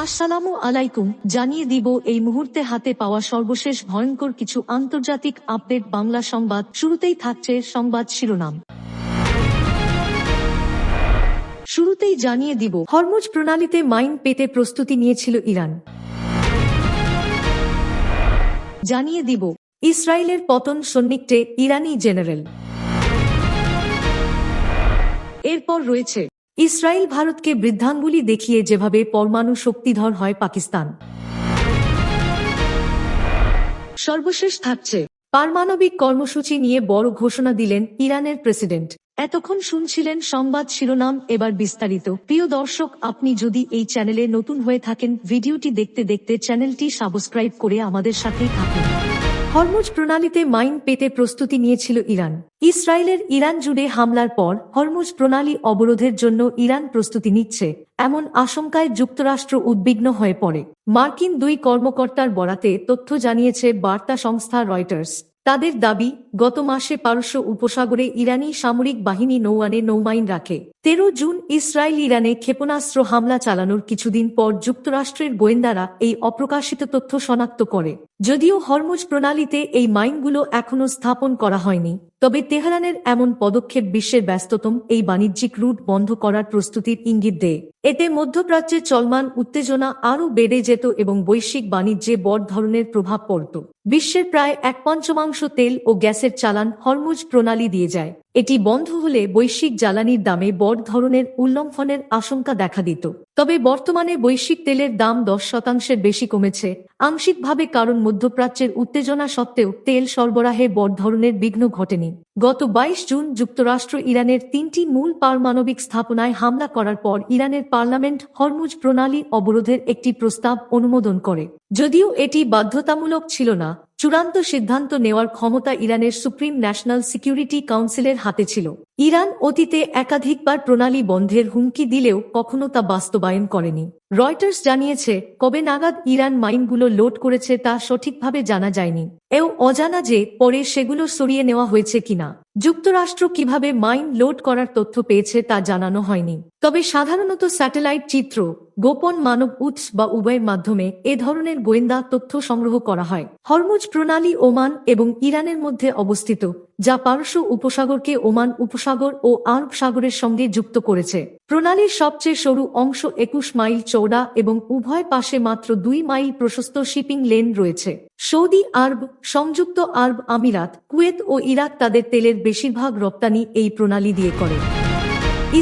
আসসালামু আলাইকুম। জানিয়ে দিব এই মুহূর্তে হাতে পাওয়া সর্বশেষ ভয়ঙ্কর কিছু আন্তর্জাতিক আপডেট। বাংলা সংবাদ শুরুতেই থাকছে সংবাদ শিরোনাম। শুরুতেই জানিয়ে দিব, হরমুজ প্রণালীতে মাইন পেতে প্রস্তুতি নিয়েছিল ইরান। জানিয়ে দিব, ইসরায়েলের পতন সন্নিগ্ধে ইরানি জেনারেল। এরপর রয়েছে, ইসরায়েল ভারতকে বৃদ্ধাঙ্গুলি দেখিয়ে যেভাবে পরমাণু শক্তিধর হয় পাকিস্তান। সর্বশেষ থাকছে, পারমাণবিক কর্মসূচি নিয়ে বড় ঘোষণা দিলেন ইরানের প্রেসিডেন্ট। এতক্ষণ শুনছিলেন সংবাদ শিরোনাম, এবার বিস্তারিত। প্রিয় দর্শক, আপনি যদি এই চ্যানেলে নতুন হয়ে থাকেন, ভিডিওটি দেখতে দেখতে চ্যানেলটি সাবস্ক্রাইব করে আমাদের সাথেই থাকুন। হরমুজ প্রণালীতে মাইন পেতে প্রস্তুতি নিয়েছিল ইরান। ইসরায়েলের ইরান জুড়ে হামলার পর হরমুজ প্রণালী অবরোধের জন্য ইরান প্রস্তুতি নিচ্ছে, এমন আশঙ্কায় যুক্তরাষ্ট্র উদ্বিগ্ন হয়ে পড়ে। মার্কিন দুই কর্মকর্তার বরাতে তথ্য জানিয়েছে বার্তা সংস্থা রয়টার্স। তাদের দাবি, গত মাসে পারস্য উপসাগরে ইরানি সামরিক বাহিনী নৌমাইন রাখে। 13 জুন ইসরায়েল ইরানে ক্ষেপণাস্ত্র হামলা চালানোর কিছুদিন পর যুক্তরাষ্ট্রের গোয়েন্দারা এই অপ্রকাশিত তথ্য শনাক্ত করে। যদিও হরমুজ প্রণালীতে এই মাইনগুলো এখনও স্থাপন করা হয়নি, তবে তেহরানের এমন পদক্ষেপ বিশ্বের ব্যস্ততম এই বাণিজ্যিক রুট বন্ধ করার প্রস্তুতির ইঙ্গিত দেয়। এতে মধ্যপ্রাচ্যে চলমান উত্তেজনা আরও বেড়ে যেত এবং বৈশ্বিক বাণিজ্যে বড় ধরনের প্রভাব পড়ত। বিশ্বের প্রায় 1/5 তেল ও গ্যাসের চালান হরমুজ প্রণালী দিয়ে যায়। এটি বন্ধ হলে বৈশ্বিক জ্বালানির দামে বড় ধরনের উল্লঙ্ঘনের আশঙ্কা দেখা দিত। তবে বর্তমানে বৈশ্বিক তেলের দাম 10% বেশি কমেছে, আংশিকভাবে কারণ মধ্যপ্রাচ্যের উত্তেজনা সত্ত্বেও তেল সরবরাহে বড় ধরনের বিঘ্ন ঘটেনি। গত 22 জুন যুক্তরাষ্ট্র ইরানের 3টি মূল পারমাণবিক স্থাপনায় হামলা করার পর ইরানের পার্লামেন্ট হরমুজ প্রণালী অবরোধের একটি প্রস্তাব অনুমোদন করে। যদিও এটি বাধ্যতামূলক ছিল না, চূড়ান্ত সিদ্ধান্ত নেওয়ার ক্ষমতা ইরানের সুপ্রিম ন্যাশনাল সিকিউরিটি কাউন্সিলের হাতে ছিল। ইরান অতীতে একাধিকবার প্রণালী বন্ধের হুমকি দিলেও কখনো তা বাস্তবায়ন করেনি। রয়টার্স জানিয়েছে, কবে নাগাদ ইরান মাইনগুলো লোড করেছে তা সঠিকভাবে জানা যায়নি। এও অজানা যে পরে সেগুলো সরিয়ে নেওয়া হয়েছে কিনা। যুক্তরাষ্ট্র কিভাবে মাইন লোড করার তথ্য পেয়েছে তা জানানো হয়নি। তবে সাধারণত স্যাটেলাইট চিত্র, গোপন মানব উৎস বা উভয়ের মাধ্যমে এ ধরনের গোয়েন্দা তথ্য সংগ্রহ করা হয়। হরমুজ প্রণালী ওমান এবং ইরানের মধ্যে অবস্থিত, যা পারস্য উপসাগরকে ওমান উপসাগর ও আরব সাগরের সঙ্গে যুক্ত করেছে। প্রণালীর সবচেয়ে সরু অংশ 21 মাইল চওড়া এবং উভয় পাশে মাত্র 2 মাইল প্রশস্ত শিপিং লেন রয়েছে। সৌদি আরব, সংযুক্ত আরব আমিরাত, কুয়েত ও ইরাক তাদের তেলের বেশিরভাগ রপ্তানি এই প্রণালী দিয়ে করে।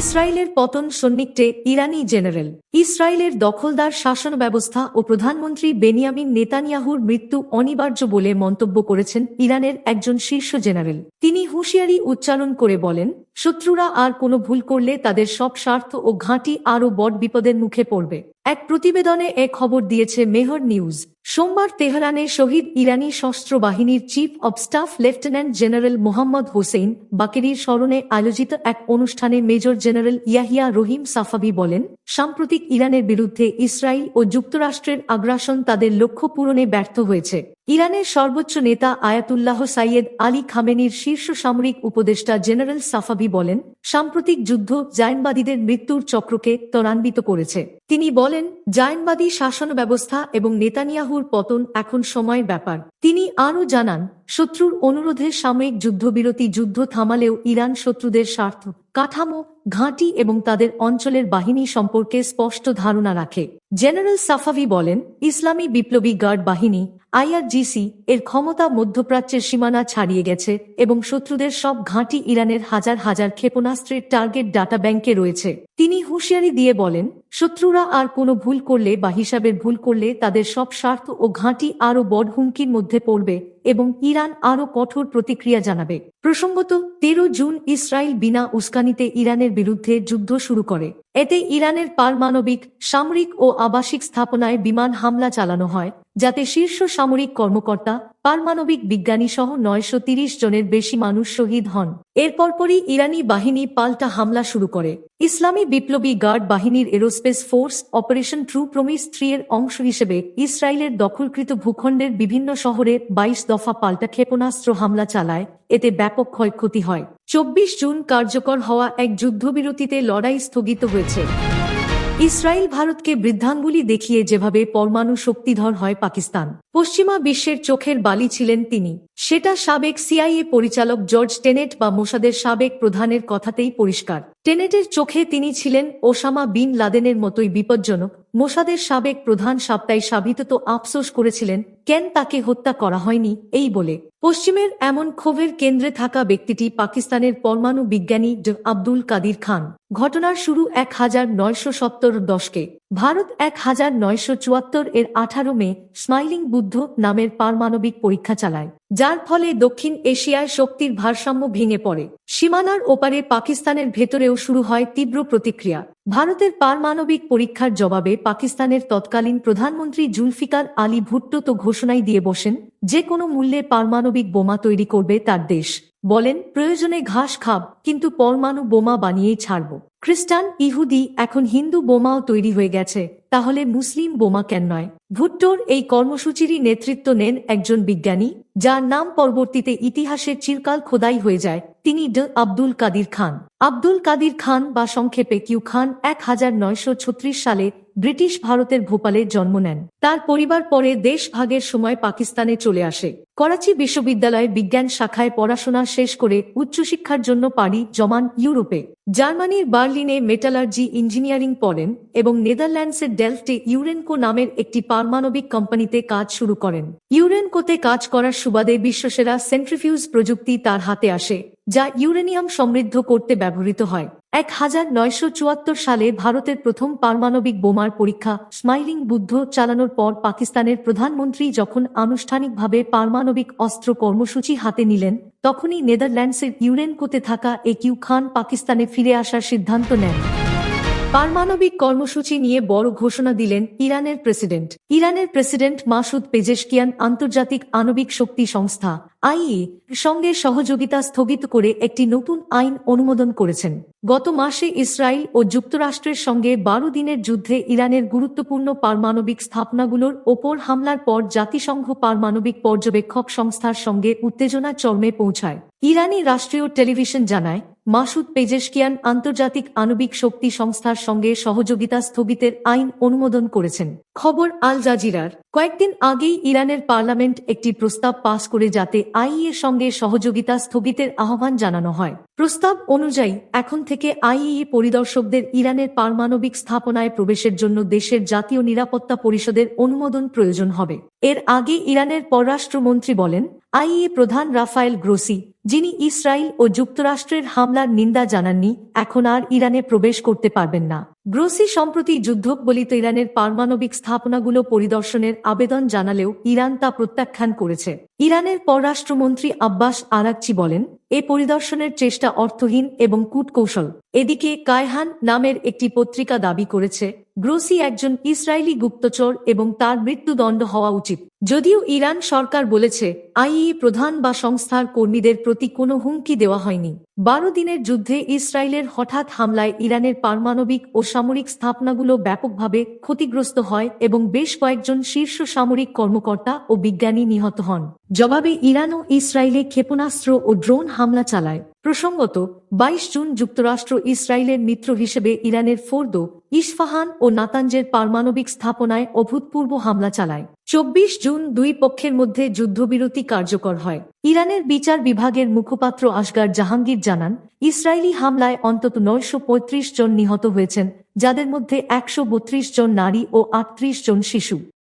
ইসরায়েলের পতন সন্নিগ্ধে ইরানি জেনারেল। ইসরায়েলের দখলদার শাসন ব্যবস্থা ও প্রধানমন্ত্রী বেনিয়ামিন নেতানিয়াহুর মৃত্যু অনিবার্য বলে মন্তব্য করেছেন ইরানের একজন শীর্ষ জেনারেল। তিনি হুঁশিয়ারি উচ্চারণ করে বলেন, শত্রুরা আর কোনো ভুল করলে তাদের সব স্বার্থ ও ঘাঁটি আরও বড় বিপদের মুখে পড়বে। এক প্রতিবেদনে এ খবর দিয়েছে মেহর নিউজ। সোমবার তেহরানে শহীদ ইরানি সশস্ত্র বাহিনীর chief of staff lieutenant general Mohammad Hossein বাকেরির স্মরণে আয়োজিত এক অনুষ্ঠানে major general Yahya Rahim Safavi বলেন, সাম্প্রতিক ইরানের বিরুদ্ধে ইসরায়েল ও যুক্তরাষ্ট্রের আগ্রাসন তাদের লক্ষ্য পূরণে ব্যর্থ হয়েছে। ইরানের সর্বোচ্চ নেতা আয়াতুল্লাহ সাইয়েদ আলী খামেনির শীর্ষ সামরিক উপদেষ্টা জেনারেল সাফাভি বলেন, সাম্প্রতিক যুদ্ধ জায়নবাদীদের মৃত্যুর চক্রকে ত্বরান্বিত করেছে। তিনি বলেন, জায়নবাদী শাসন ব্যবস্থা এবং নেতানিয়াহুর পতন এখন সময়ের ব্যাপার। তিনি আরও জানান, শত্রুর অনুরোধে সাময়িক যুদ্ধবিরতি যুদ্ধ থামালেও ইরান শত্রুদের স্বার্থ, কাঠামো, ঘাঁটি এবং তাদের অঞ্চলের বাহিনী সম্পর্কে স্পষ্ট ধারণা রাখে। জেনারেল সাফাভি বলেন, ইসলামী বিপ্লবী গার্ড বাহিনী IRGC এর ক্ষমতা মধ্যপ্রাচ্যের সীমানা ছাড়িয়ে গেছে এবং শত্রুদের সব ঘাঁটি ইরানের হাজার হাজার ক্ষেপণাস্ত্রের টার্গেট ডাটা ব্যাংকে রয়েছে। তিনি হুঁশিয়ারি দিয়ে বলেন, শত্রুরা আর কোনো ভুল করলে বা হিসাবের ভুল করলে তাদের সব স্বার্থ ও ঘাঁটি আরও বড় হুমকির মধ্যে পড়বে এবং ইরান আরও কঠোর প্রতিক্রিয়া জানাবে। প্রসঙ্গত, 13 জুন ইসরায়েল বিনা উস্কানিতে ইরানের বিরুদ্ধে যুদ্ধ শুরু করে। এতে ইরানের পারমাণবিক, সামরিক ও আবাসিক স্থাপনায় বিমান হামলা চালানো হয়, যাতে শীর্ষ সামরিক কর্মকর্তা, পারমাণবিক বিজ্ঞানী সহ 930 জনের বেশি মানুষ শহীদ হন। এর পরপরই ইরানি বাহিনী পাল্টা হামলা শুরু করে। ইসলামী বিপ্লবী গার্ড বাহিনীর aerospace force operation true promise 3 এর অংশ হিসেবে ইসরায়েলের দখলকৃত ভূখণ্ডের বিভিন্ন শহরে 22 দফা পাল্টা ক্ষেপণাস্ত্র হামলা চালায়। এতে ব্যাপক ক্ষয়ক্ষতি হয়। 24 জুন কার্যকর হওয়া এক যুদ্ধবিরতিতে লড়াই স্থগিত হয়েছে। ইসরায়েল ভারতকে বৃদ্ধাঙ্গুলি দেখিয়ে যেভাবে পরমাণু শক্তিধর হয় পাকিস্তান, পশ্চিমা বিশ্বের চোখের বালি ছিলেন তিনি। সেটা সাবেক সিআইএ পরিচালক জর্জ টেনেট বা মোসাদের সাবেক প্রধানের কথাতেই পরিষ্কার। টেনেটের চোখে তিনি ছিলেন ওসামা বিন লাদেনের মতোই বিপজ্জনক। মোসাদের সাবেক প্রধান সাপ্তাহে সাবিত আফসোস করেছিলেন কেন তাকে হত্যা করা হয়নি এই বলে। পশ্চিমের এমন ক্ষোভের কেন্দ্রে থাকা ব্যক্তিটি পাকিস্তানের পরমাণু বিজ্ঞানী ড আব্দুল কাদির খান। ঘটনার শুরু 1970 দশকে। ভারত 1974 এর 18 মে স্মাইলিং বুদ্ধ নামের পারমাণবিক পরীক্ষা চালায়, যার ফলে দক্ষিণ এশিয়ায় শক্তির ভারসাম্য ভেঙে পড়ে। সীমানার ওপারে পাকিস্তানের ভেতরেও শুরু হয় তীব্র প্রতিক্রিয়া। ভারতের পারমাণবিক পরীক্ষার জবাবে পাকিস্তানের তৎকালীন প্রধানমন্ত্রী জুলফিকার আলী ভুট্টো তো ঘোষণাই দিয়ে বসেন যে কোনো মূল্যে পারমাণবিক বোমা তৈরি করবে তার দেশ। বলেন, প্রয়োজনে ঘাস খাব, কিন্তু পরমাণু বোমা বানিয়েই ছাড়ব। খ্রিস্টান, ইহুদি, এখন হিন্দু বোমাও তৈরি হয়ে গেছে, তাহলে মুসলিম বোমা কেন নয়? ভুট্টোর এই কর্মসূচিরই নেতৃত্ব নেন একজন বিজ্ঞানী, যার নাম পরবর্তীতে ইতিহাসের চিরকাল খোদাই হয়ে যায়। তিনি ড আব্দুল কাদির খান। আব্দুল কাদির খান বা সংক্ষেপে কিউ খান 1936 সালে ব্রিটিশ ভারতের ভোপালে জন্ম নেন। তার পরিবার পরে দেশ ভাগের সময় পাকিস্তানে চলে আসে। করাচি বিশ্ববিদ্যালয়ে বিজ্ঞান শাখায় পড়াশোনা শেষ করে উচ্চশিক্ষার জন্য পাড়ি জমান ইউরোপে। জার্মানির বার্লিনে মেটালার্জি ইঞ্জিনিয়ারিং পড়েন এবং নেদারল্যান্ডসের ডেলফটে ইউরেনকো নামের একটি পারমাণবিক কোম্পানিতে কাজ শুরু করেন। ইউরেনকোতে কাজ করার সুবাদে বিশ্বসেরা সেন্ট্রিফিউজ প্রযুক্তি তার হাতে আসে, যা ইউরেনিয়াম সমৃদ্ধ করতে ব্যবহৃত হয়। 1974 সালে ভারতের প্রথম পারমাণবিক বোমার পরীক্ষা স্মাইলিং বুদ্ধ চালানোর পর পাকিস্তানের প্রধানমন্ত্রী যখন আনুষ্ঠানিকভাবে পারমাণবিক অস্ত্র কর্মসূচি হাতে নিলেন, তখনই নেদারল্যান্ডসের ইউরেনকোতে থাকা কিউ খান পাকিস্তানে ফিরে আসার সিদ্ধান্ত নেন। পারমাণবিক কর্মসূচি নিয়ে বড় ঘোষণা দিলেন ইরানের প্রেসিডেন্ট। ইরানের প্রেসিডেন্ট মাসুদ পেজেশকিয়ান আন্তর্জাতিক আণবিক শক্তি সংস্থা আইএ সঙ্গে সহযোগিতা স্থগিত করে একটি নতুন আইন অনুমোদন করেছেন। গত মাসে ইসরায়েল ও যুক্তরাষ্ট্রের সঙ্গে 12 দিনের যুদ্ধে ইরানের গুরুত্বপূর্ণ পারমাণবিক স্থাপনাগুলোর ওপর হামলার পর জাতিসংঘ পারমাণবিক পর্যবেক্ষক সংস্থার সঙ্গে উত্তেজনা চরমে পৌঁছায়। ইরানি রাষ্ট্রীয় টেলিভিশন জানায়, মাসুদ পেজেশকিয়ান আন্তর্জাতিক আণবিক শক্তি সংস্থার সঙ্গে সহযোগিতা স্থগিতের আইন অনুমোদন করেছেন। খবর আল জাজিরার। কয়েকদিন আগেই ইরানের পার্লামেন্ট একটি প্রস্তাব পাস করে যাতে আইএর সঙ্গে সহযোগিতা স্থগিতের আহ্বান জানানো হয়। প্রস্তাব অনুযায়ী এখন থেকে আইএ পরিদর্শকদের ইরানের পারমাণবিক স্থাপনায় প্রবেশের জন্য দেশের জাতীয় নিরাপত্তা পরিষদের অনুমোদন প্রয়োজন হবে। এর আগে ইরানের পররাষ্ট্রমন্ত্রী বলেন, আইএ প্রধান রাফায়েল গ্রোসি, যিনি ইসরায়েল ও যুক্তরাষ্ট্রের হামলার নিন্দা জানাননি, এখন আর ইরানে প্রবেশ করতে পারবেন না। গ্রোসি সম্প্রতি যুদ্ধকবলিত ইরানের পারমাণবিক স্থাপনাগুলো পরিদর্শনের আবেদন জানালেও ইরান তা প্রত্যাখ্যান করেছে। ইরানের পররাষ্ট্রমন্ত্রী আব্বাস আরাকচি বলেন, এ পরিদর্শনের চেষ্টা অর্থহীন এবং কূটকৌশল। এদিকে কায়হান নামের একটি পত্রিকা দাবি করেছে, গ্রোসি একজন ইসরায়েলি গুপ্তচর এবং তার মৃত্যুদণ্ড হওয়া উচিত। যদিও ইরান সরকার বলেছে, আইএ প্রধান বা সংস্থার কর্মীদের প্রতি কোনো হুমকি দেওয়া হয়নি। 12 দিনের যুদ্ধে ইসরায়েলের হঠাৎ হামলায় ইরানের পারমাণবিক ও সামরিক স্থাপনাগুলো ব্যাপকভাবে ক্ষতিগ্রস্ত হয় এবং বেশ কয়েকজন শীর্ষ সামরিক কর্মকর্তা ও বিজ্ঞানী নিহত হন। জবাবে ইরানও ইসরায়েলে ক্ষেপণাস্ত্র ও ড্রোন হামলা চালায়। প্রসঙ্গত, 22 জুন যুক্তরাষ্ট্র ইসরায়েলের মিত্র হিসেবে ইরানের ফোর্দো, ইস্ফাহান ও নাতাঞ্জের পারমাণবিক স্থাপনায় অভূতপূর্ব হামলা চালায়। 24 জুন দুই পক্ষের মধ্যে যুদ্ধবিরতি কার্যকর হয়। ইরানের বিচার বিভাগের মুখপাত্র আসগার জাহাঙ্গীর জানান, ইসরায়েলি হামলায় অন্তত 935 জন নিহত হয়েছেন, যাদের মধ্যে 132 জন নারী ও 38 জন শিশু।